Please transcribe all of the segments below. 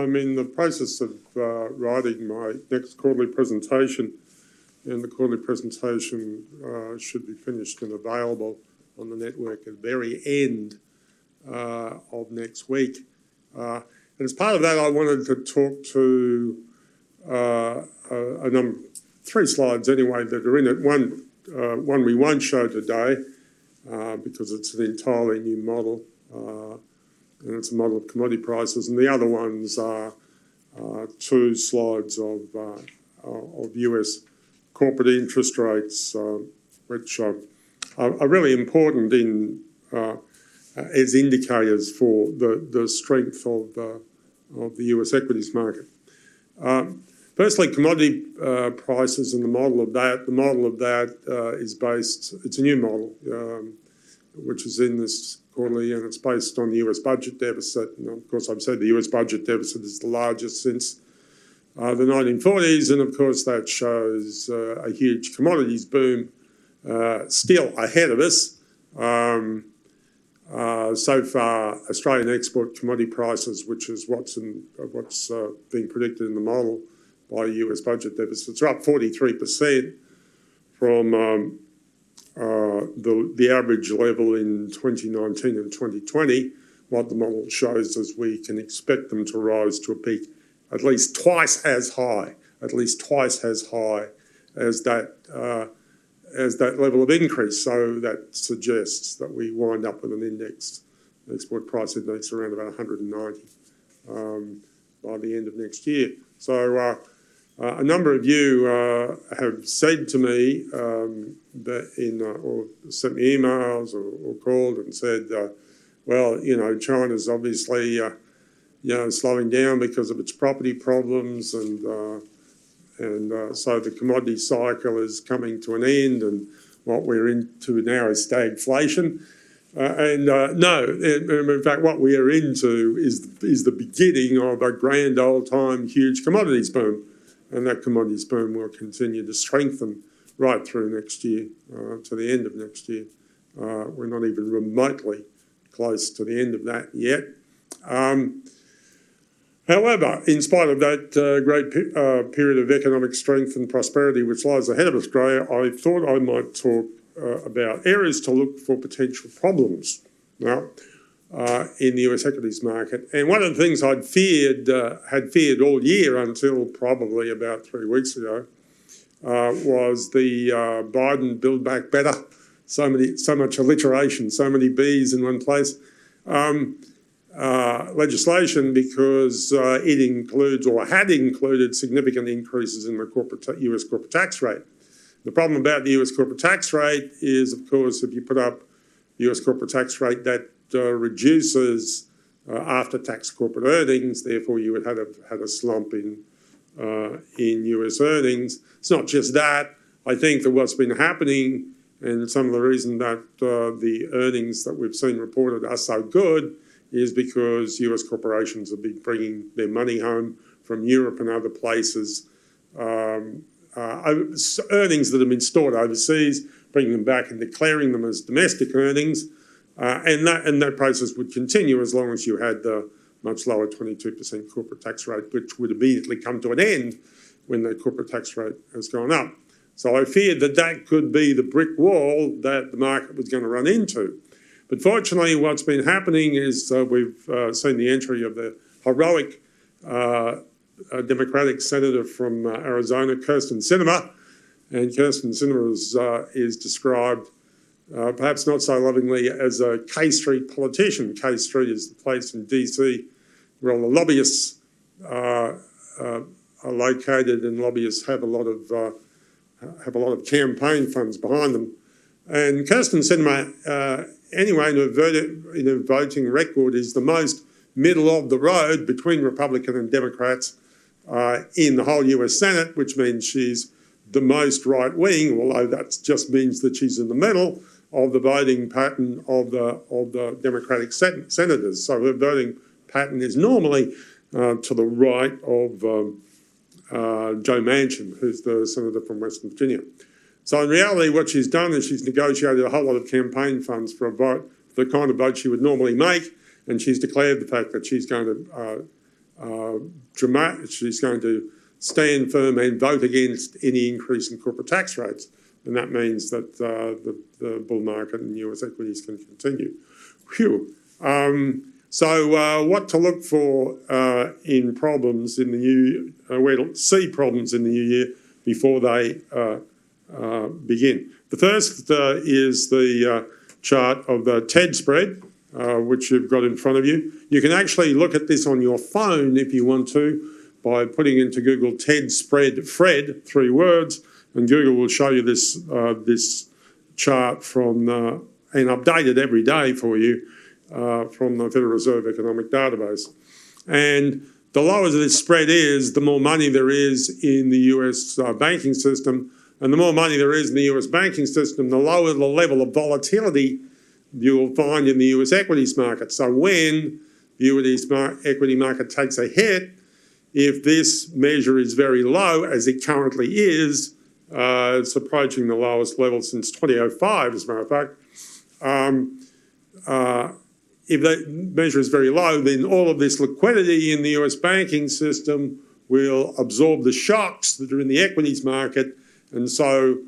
I'm in the process of writing my next quarterly presentation, and the quarterly presentation should be finished and available on the network at the very end of next week. And as part of that, I wanted to talk to a number, 3 slides anyway that are in it. One we won't show today because it's an entirely new model. And it's a model of commodity prices, and the other ones are 2 slides of US corporate interest rates, which are really important as indicators for the strength of the US equities market. Firstly, commodity prices and the model of that. The model of that is based, it's a new model, which is in this quarterly, and it's based on the US budget deficit. And of course, I've said the US budget deficit is the largest since the 1940s, and of course that shows a huge commodities boom still ahead of us. So far, Australian export commodity prices, which is what's being predicted in the model by US budget deficits, are up 43% from the average level in 2019 and 2020. What the model shows is we can expect them to rise to a peak at least twice as high as that level of increase. So that suggests that we wind up with an export price index around about 190 by the end of next year. So a number of you have said to me or sent me emails or called and said, well, you know, China's obviously slowing down because of its property problems, and so the commodity cycle is coming to an end, and what we're into now is stagflation. No, in fact, what we are into is the beginning of a grand old time huge commodities boom. And that commodities boom will continue to strengthen right through next year, to the end of next year. We're not even remotely close to the end of that yet. However, in spite of that great period of economic strength and prosperity which lies ahead of Australia, I thought I might talk about areas to look for potential problems now in the US equities market. And one of the things I'd had feared all year until probably about 3 weeks ago was the Biden Build Back Better. So much alliteration, so many B's in one place. Legislation, because it includes or had included significant increases in the US corporate tax rate. The problem about the US corporate tax rate is, of course, if you put up the US corporate tax rate, that reduces after-tax corporate earnings. Therefore, you would have had a slump in US earnings. It's not just that. I think that what's been happening, and some of the reason that the earnings that we've seen reported are so good, is because US corporations have been bringing their money home from Europe and other places, earnings that have been stored overseas, bringing them back and declaring them as domestic earnings. And that process would continue as long as you had the much lower 22% corporate tax rate, which would immediately come to an end when the corporate tax rate has gone up. So I feared that could be the brick wall that the market was going to run into. But fortunately, what's been happening is we've seen the entry of the heroic Democratic senator from Arizona, Kyrsten Sinema. And Kyrsten Sinema is described perhaps not so lovingly as a K Street politician. K Street is the place in DC where all the lobbyists are located, and lobbyists have a lot of campaign funds behind them. And Kyrsten Sinema, anyway, in her voting record, is the most middle of the road between Republican and Democrats in the whole US Senate, which means she's the most right-wing, although that just means that she's in the middle of the voting pattern of the Democratic senators. So her voting pattern is normally to the right of Joe Manchin, who's the senator from West Virginia. So in reality, what she's done is she's negotiated a whole lot of campaign funds for a vote, the kind of vote she would normally make, and she's declared the fact that she's going to she's going to stand firm and vote against any increase in corporate tax rates. And that means that the bull market in US equities can continue. Phew. So what to look for in problems in the new, where to see problems in the new year before they begin. The first is the chart of the TED spread, which you've got in front of you. You can actually look at this on your phone if you want to by putting into Google TED spread Fred, 3 words, and Google will show you this this chart from and update it every day for you from the Federal Reserve Economic Database. And the lower this spread is, the more money there is in the US banking system, and the more money there is in the US banking system, the lower the level of volatility you will find in the US equities market. So when the US equity market takes a hit, if this measure is very low, as it currently is, it's approaching the lowest level since 2005, as a matter of fact. If that measure is very low, then all of this liquidity in the US banking system will absorb the shocks that are in the equities market, and so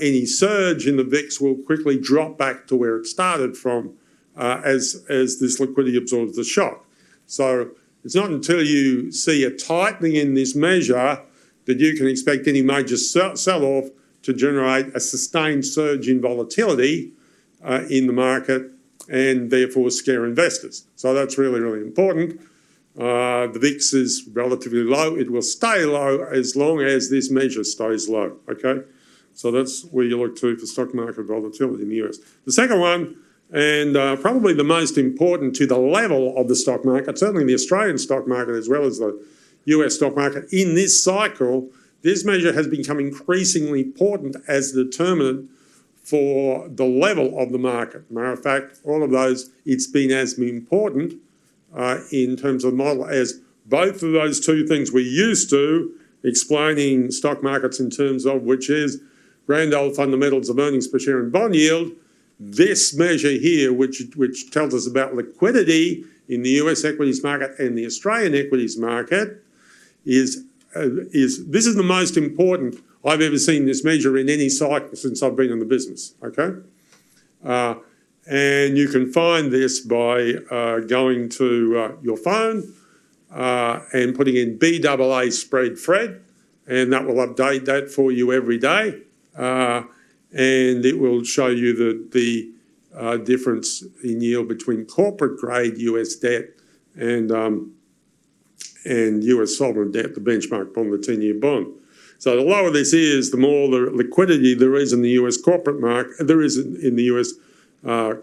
any surge in the VIX will quickly drop back to where it started from as this liquidity absorbs the shock. So it's not until you see a tightening in this measure that you can expect any major sell-off to generate a sustained surge in volatility in the market and therefore scare investors. So that's really, really important. The VIX is relatively low. It will stay low as long as this measure stays low, okay? So that's where you look to for stock market volatility in the US. The second one, and probably the most important to the level of the stock market, certainly the Australian stock market as well as the US stock market, in this cycle, this measure has become increasingly important as a determinant for the level of the market. Matter of fact, all of those, it's been as important in terms of model as both of those two things we're used to explaining stock markets in terms of, which is grand old fundamentals of earnings per share and bond yield. This measure here, which tells us about liquidity in the US equities market and the Australian equities market, is this is the most important I've ever seen this measure in any cycle since I've been in the business, okay? And you can find this by going to your phone and putting in BAA spread Fred, and that will update that for you every day. And it will show you the difference in yield between corporate grade US debt and US sovereign debt, the benchmark bond, the 10-year bond. So the lower this is, the more the liquidity there is in the US corporate market, there is in the US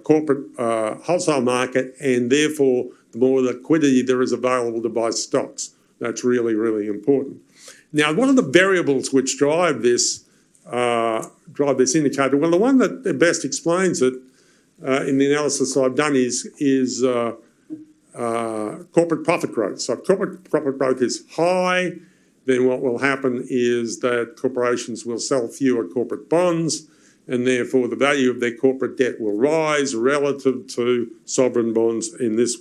corporate wholesale market, and therefore the more liquidity there is available to buy stocks. That's really, really important. Now, one of the variables which drive this indicator, well, the one that best explains it in the analysis I've done is corporate profit growth. So if corporate profit growth is high, then what will happen is that corporations will sell fewer corporate bonds, and therefore the value of their corporate debt will rise relative to sovereign bonds, and this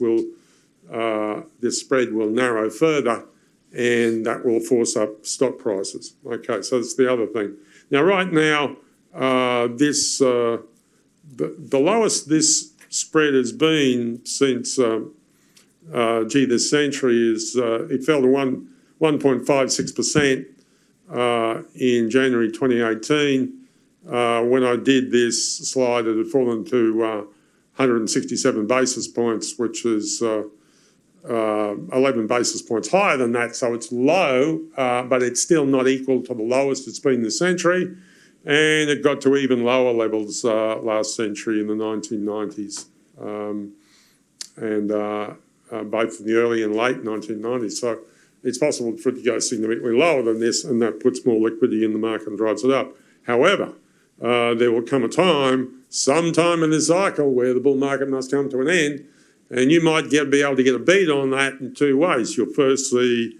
spread will narrow further, and that will force up stock prices. Okay, so that's the other thing. Now, right now, the lowest this spread has been since this century is it fell to 1.56% in January 2018. When I did this slide, it had fallen to 167 basis points, which is 11 basis points higher than that. So it's low, but it's still not equal to the lowest it's been this century. And it got to even lower levels last century in the 1990s, both in the early and late 1990s. So it's possible for it to go significantly lower than this, and that puts more liquidity in the market and drives it up. However, there will come a time, sometime in this cycle, where the bull market must come to an end, and you might be able to get a beat on that in two ways. You'll first see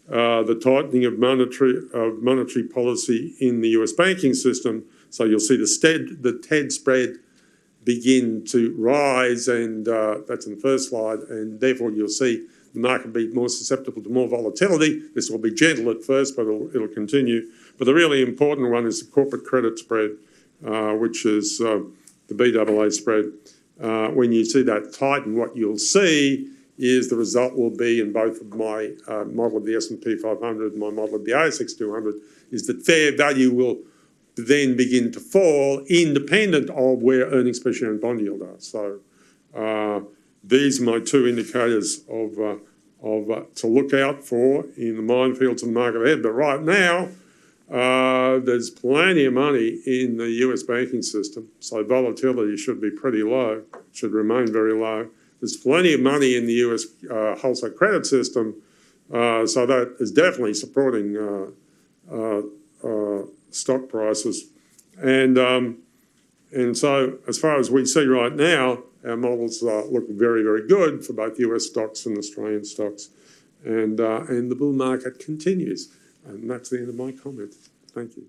the tightening of monetary policy in the US banking system, so you'll see the TED spread begin to rise, and that's in the first slide, and therefore you'll see the market will be more susceptible to more volatility. This will be gentle at first, but it'll continue. But the really important one is the corporate credit spread, which is the BAA spread. When you see that tighten, what you'll see is the result will be in both of my model of the S&P 500 and my model of the ASX 200 is that fair value will then begin to fall independent of where earnings per share and bond yield are. So these are my two indicators of to look out for in the minefields of the market ahead. But right now, there's plenty of money in the US banking system, so volatility should be pretty low, should remain very low. There's plenty of money in the US wholesale credit system, so that is definitely supporting stock prices. And so as far as we see right now, our models look very, very good for both US stocks and Australian stocks. And the bull market continues. And that's the end of my comment. Thank you.